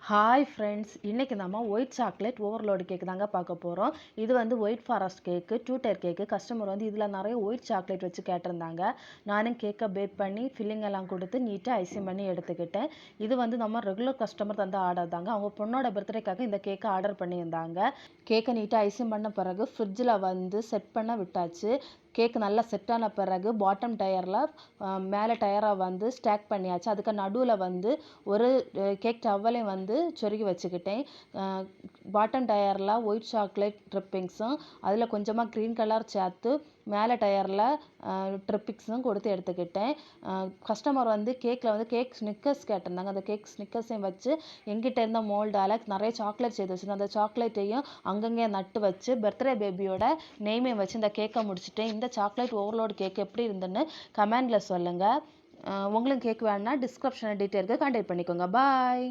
Hi friends, இன்றைக்கி நம்ம white chocolate overload கேக்கு தாங்க பார்க்க போகிறோம். இது வந்து ஒயிட் ஃபாரஸ்ட் கேக்கு, 2 டயர் கேக்கு. கஸ்டமர் வந்து இதில் நிறைய ஒயிட் சாக்லேட் வச்சு கேட்டிருந்தாங்க. நானும் கேக்கை பேக் பண்ணி ஃபில்லிங் எல்லாம் கொடுத்து நீட்டாக ஐசிங் பண்ணி எடுத்துக்கிட்டேன். இது வந்து நம்ம ரெகுலர் கஸ்டமர் தந்த ஆர்டர் தாங்க. அவங்க பொண்ணோட பர்த்டேக்காக இந்த கேக்கை ஆர்டர் பண்ணியிருந்தாங்க. கேக்கை நீட்டாக ஐசிங் பண்ண பிறகு ஃப்ரிட்ஜில் வந்து செட் பண்ண விட்டாச்சு. கேக்கு நல்லா செட் ஆன பிறகு பாட்டம் டயரில் மேலே டயரை வந்து ஸ்டாக் பண்ணியாச்சு. அதுக்கு நடுவில் வந்து ஒரு கேக் டவலையும் வந்து சொருகி வச்சுக்கிட்டேன். பாட்டம் டயரில் ஒயிட் சாக்லேட் ட்ரிப்பிங்ஸும் அதில் கொஞ்சமாக க்ரீன் கலர் சேர்த்து மேலே டயரில் ட்ரிப்பிங்ஸும் கொடுத்து எடுத்துக்கிட்டேன். கஸ்டமர் வந்து கேக்கில் வந்து கேக் ஸ்னிக்கர்ஸ் கேட்டிருந்தாங்க. அந்த கேக் ஸ்னிக்கர்ஸையும் வச்சு எங்கிட்ட இருந்த மோல்டால் நிறைய சாக்லேட் செய்து வச்சுருந்தேன். அந்த சாக்லேட்டையும் அங்கங்கே நட்டு வச்சு பர்த்டே பேபியோட நேமையும் வச்சு இந்த கேக்கை முடிச்சுட்டேன். இந்த சாக்லேட் ஓவர்லோட் கேக் எப்படி இருந்துன்னு கமெண்டில் சொல்லுங்கள். உங்களுக்கு கேக் வேணுன்னா டிஸ்கிரிப்ஷனில் டீட்டெயிலுக்கு கான்டாக்ட் பண்ணிக்கோங்க. பாய்.